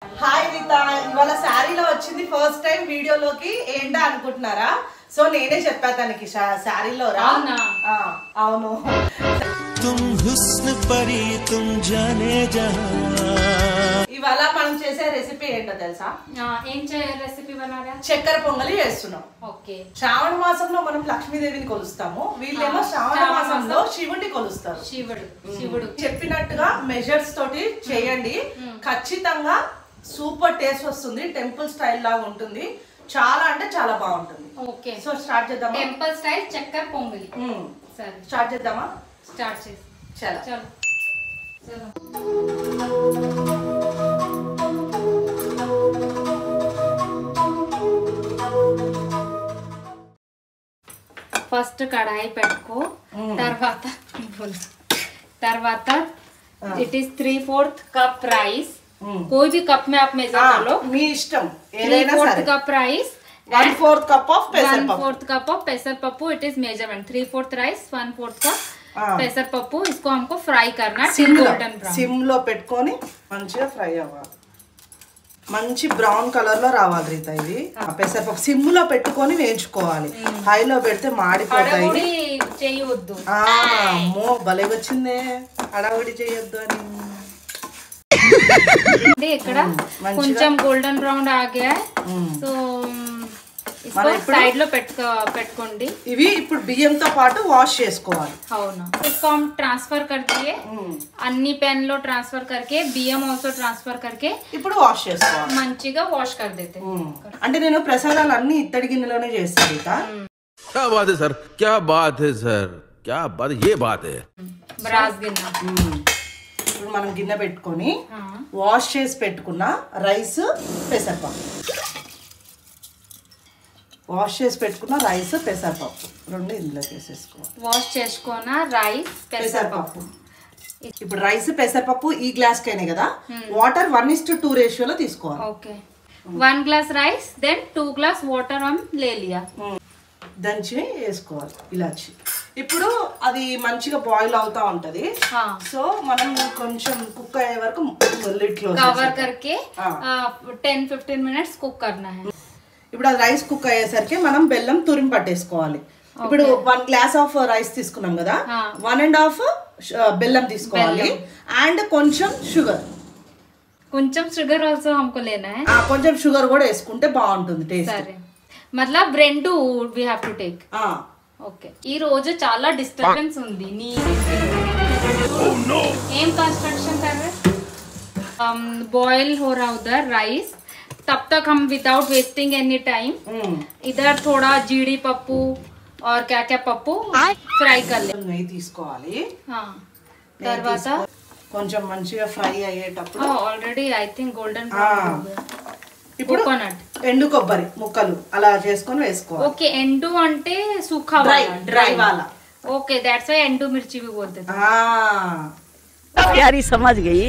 हाय रीता इवाल सारीलो వచ్చింది first time వీడియోలోకి ఏంటా అనుకుంటున్నారా సో నేనే చెప్పా తనకి సారీలో రా అవును तुम हुस्न परी तुम जाने जहां ఇవాల మనం చేసే రెసిపీ ఏంటో తెలుసా ఏం రెసిపీ బనారా చక్కెర పొంగలి చేస్తున్నాం ఓకే శ్రావణ మాసంలో మనం లక్ష్మీదేవిని కొలుస్తాము వీళ్ళేమో శ్రావణ మాసంలో శివుడిని కొలుస్తారు శివుడు చెప్పినట్టుగా మెజర్స్ తోటి చేయండి ఖచ్చితంగా సూపర్ టేస్ట్ వస్తుంది టెంపుల్ స్టైల్ లా ఉంటుంది చాలా అంటే చాలా బాగుంటుంది ఓకే సో స్టార్ట్ చేద్దామా టెంపుల్ స్టైల్ చక్కెర పొంగలి సరే స్టార్ట్ చేద్దామా స్టార్ట్ చేసి చలో చలో చలో ఫస్ట్ కడాయి పెట్టుకో తర్వాత इट इज 3/4 कप राइस कोई भी कप में आप मेजर कर लो మీ ఇష్టం ఏదైనా సరే 3/4 कप राइस 1/4 कप ऑफ పెసరపప్పు 1/4 कप ऑफ पेसरपप्पू it is measurement 3/4 rice 1/4 cup पेसरपप्पू इसको हमको फ्राई करना टिल गोल्डन ब्राउन సిమ్ లో పెట్టుకొని మంచిగా ఫ్రై అవ్వాలి మంచి బ్రౌన్ కలర్ లో రావాలి రీతా ఇది పెసరపప్పు సిమ్ లో పెట్టుకొని వేయించుకోవాలి హైలో పెడితే మాడిపోతాయి చేయొద్దు అమ్మో భలే వచ్చిందే అడవుడి చేయొద్దు అని ఇక్కడ కొంచెం గోల్డెన్ బ్రౌన్ आ गया है సో इसको సైడ్ లో పెట్టుకోండి ఇవి ఇప్పుడు బియ్యంతో పాటు వాష్ చేసుకోవాలి అవును इसको हम ट्रांसफर कर दिए అన్ని పెన్ లో ట్రాన్స్ఫర్ करके బియ్యం ఆల్సో ట్రాన్స్ఫర్ करके ఇప్పుడు వాష్ చేసుకోవాలి మంచిగా వాష్ कर देते అంటే నేను ప్రసాదాలు అన్ని ఇత్తడి గిన్నెలోనే చేస్తాను రీతా क्या बात है सर क्या बात है सर क्या बात ये बात है బ్రాస్ గిన్నె ఇప్పుడు మనం గిన్నె పెట్టుకొని వాష్ చేసి పెట్టుకున్న రైస్ పెసరపప్పు వాష్ చేసి పెట్టుకున్న రైస్ పెసరపప్పు రెండు ఇందులో వేసేసుకోవాలి వాష్ చేసుకున్న రైస్ పెసరపప్పు ఇప్పుడు రైస్ పెసరపప్పు ఈ గ్లాస్ కైనే కదా వాటర్ 1:2 రేషియోలో తీసుకోవాలి okay 1 glass rice then 2 glass water हम ले लिया దంచి వేసుకోవాలి ఇలాచి ఇప్పుడు అది మంచిగా బాయిల్ అవుతా ఉంటది సో మనం కొంచెం కుక్ అయ్యే వరకు లిడ్ క్లోజ్ కవర్ करके 10-15 మినిట్స్ కుక్ करना है ఇప్పుడు అది రైస్ కుక్ అయ్యేసరికి మనం బెల్లం తురిమి పట్టేసుకోవాలి ఇప్పుడు 1 గ్లాస్ ఆఫ్ రైస్ తీసుకున్నాం కదా 1.5 బెల్లం తీసుకోవాలి అండ్ కొంచెం షుగర్ ఆల్సో हमको लेना है కొంచెం షుగర్ కూడా వేసుకుంటే బాగుంటుంది టేస్ట్ సరే मतलब రెండు we have to take okay ఈ రోజు చాలా డిస్టర్బెన్స్ ఉంది నీ ఏం కన్స్ట్రక్शन कर रहे बॉईल हो रहा उधर राइस तब तक हम विदाउट वेस्टिंग एनी टाइम इधर थोड़ा जीडी पप्पू और क्या क्या पप्पू फ्राई कर ले నెయ్యి తీసుకోవాలి తర్వాత కొంచెం మంచిగా ఫ్రై అయ్యేటప్పుడు ఆల్రెడీ ఐ థింక్ గోల్డెన్ ఇప్పుడు ఎండు కొబ్బరి ముక్కలు అలా చేసుకొని వేసుకోవాలి ఓకే ఎండు అంటే సూఖా డ్రై వాలా ఓకే దట్స్ వై ఎండు మిర్చి भी बोलते थे यारी समझ गई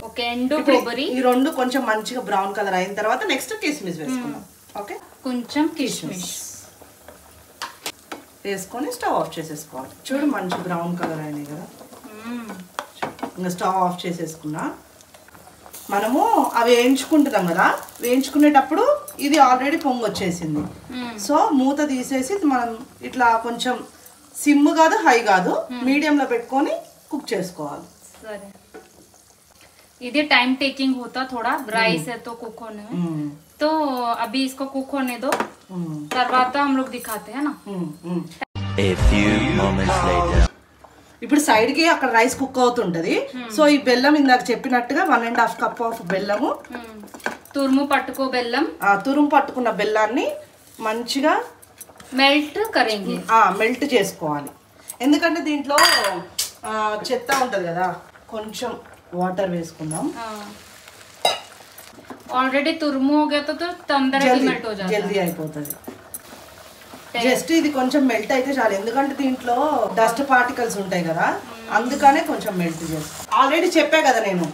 ఓకే ఎండు కొబ్బరి ఈ రెండు కొంచెం మంచిగా బ్రౌన్ కలర్ అయిన తర్వాత నెక్స్ట్ కిస్మిస్ వేసుకుందాం ఓకే కొంచెం కిస్మిస్ వేసుకొని స్టవ్ ఆఫ్ చేసేసుకోవాలి చూడు మంచి బ్రౌన్ కలర్ అయినాయి కదా ఇంకా స్టవ్ ఆఫ్ చేసేసుకున్నా మనము అవి వేయించుకుంటున్నాం కదా వేయించుకునేటప్పుడు ఇది ఆల్రెడీ పొంగు వచ్చేసింది సో మూత తీసేసి మనం ఇట్లా కొంచెం సిమ్ కాదు హై కాదు మీడియంలో పెట్టుకొని కుక్ చేసుకోవాలి సరే ఇది टाइम टेकिंग होता थोड़ा राइस है तो कुक होने में तो अभी इसको कुक होने दो తర్వాత हम लोग दिखाते हैं ना A few moments later ఇప్పుడు సైడ్ కి అక్కడ రైస్ కుక్ అవుతుంటది సో ఈ బెల్లం ఇందాక చెప్పినట్టుగా 1.5 కప్ ఆఫ్ బెల్లము తురుము పట్టుకో బెల్లం తురుము పట్టుకున్న బెల్లాన్ని మంచిగా మెల్ట్ చేసుకోవాలి ఎందుకంటే దీంట్లో చెత్త ఉంటది కదా కొంచెం వాటర్ వేసుకుందాం ఆల్రెడీ తురుము हो गया तो తొందరగా మెల్ట్ हो जाता జల్దీ అయిపోతుంది జస్ట్ ఇది కొంచెం మెల్ట్ అయితే చాలు ఎందుకంటే దీంట్లో డస్ట్ పార్టికల్స్ ఉంటాయి కదా అందుకనే కొంచెం మెల్ట్ చేస్తాను ఆల్రెడీ చెప్పా కదా నేను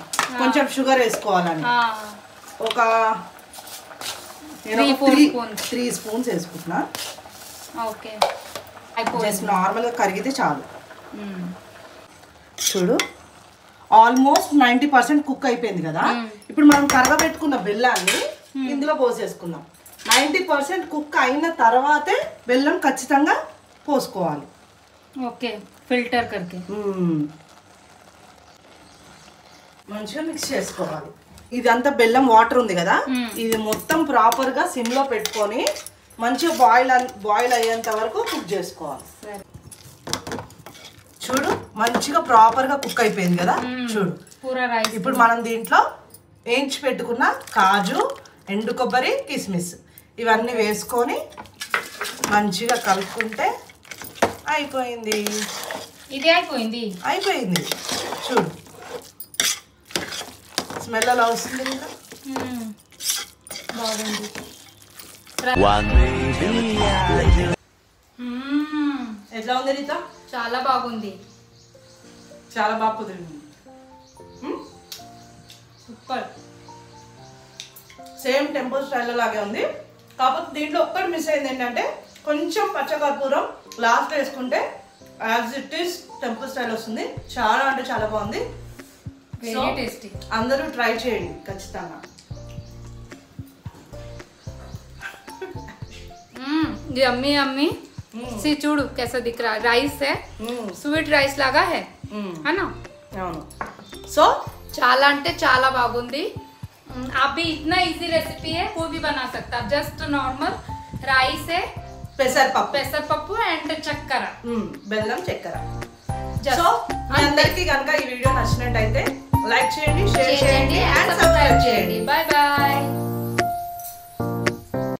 కొంచెం షుగర్ వేసుకోవాలని ఒక 3 స్పూన్స్ వేసుకుంటున్నా ఓకే జస్ట్ నార్మల్గా కరిగితే చాలు చూడు ఆల్మోస్ట్ 90% కుక్ అయిపోయింది కదా. ఇప్పుడు మనం కరగబెట్టుకున్న బెల్లాన్ని ఇందులో పోసేసుకుందాం. 90% కుక్ అయిన తర్వాతే బెల్లం ఖచ్చితంగా పోసుకోవాలి. ఓకే, ఫిల్టర్ करके మంచిగా మిక్స్ చేసుకోవాలి. ఇదంతా బెల్లం వాటర్ ఉంది కదా, ఇది మొత్తం ప్రాపర్గా సిమ్లో పెట్టుకొని మంచిగా బాయిల్ అయ్యేంత వరకు కుక్ చేసుకోవాలి. చూడు మంచిగా ప్రాపర్గా కుక్ అయిపోయింది కదా. చూడు పూరా రైస్. ఇప్పుడు మనం దీంట్లో వేయించి పెట్టుకున్న కాజు, ఎండు కొబ్బరి, కిస్మిస్ ఇవన్నీ వేసుకొని మంచిగా కలుపుకుంటే అయిపోయింది. ఇది అయిపోయింది. చూడు స్మెల్ అలా వస్తుంది ఇంకా. బాగుంది. ఎట్లా ఉంది రీత? చాలా బాగుంది. చాలా బాగా కుదిరింది. సూపర్. సేమ్ టెంపుల్ స్టైల్ లాగే ఉంది. కాకపోతే దీంట్లో ఒక్కటి మిస్ అయింది ఏంటంటే కొంచెం పచ్చకర్పూరం లాస్ట్ వేసుకుంటే as it is temple style వస్తుంది. చాలా అంటే చాలా బాగుంది. Very tasty. అందరూ ట్రై చేయండి ఖచ్చితంగా. Yummy yummy. सी చూడు कैसा दिख रहा है. राइस है, स्वीट राइस लागा है ना. అవును. సో చాలా అంటే చాలా బాగుంది. आप भी इतना इजी रेसिपी है, कोई भी बना सकता है. जस्ट नॉर्मल राइस है, పెసరపప్పు అండ్ చక్కెర, బెల్లం, చక్కెర. సో మీ అందరికీ కనుక ఈ వీడియో నచ్చినట్టయితే లైక్ చేయండి, షేర్ చేయండి అండ్ సబ్స్క్రైబ్ చేయండి. Bye bye.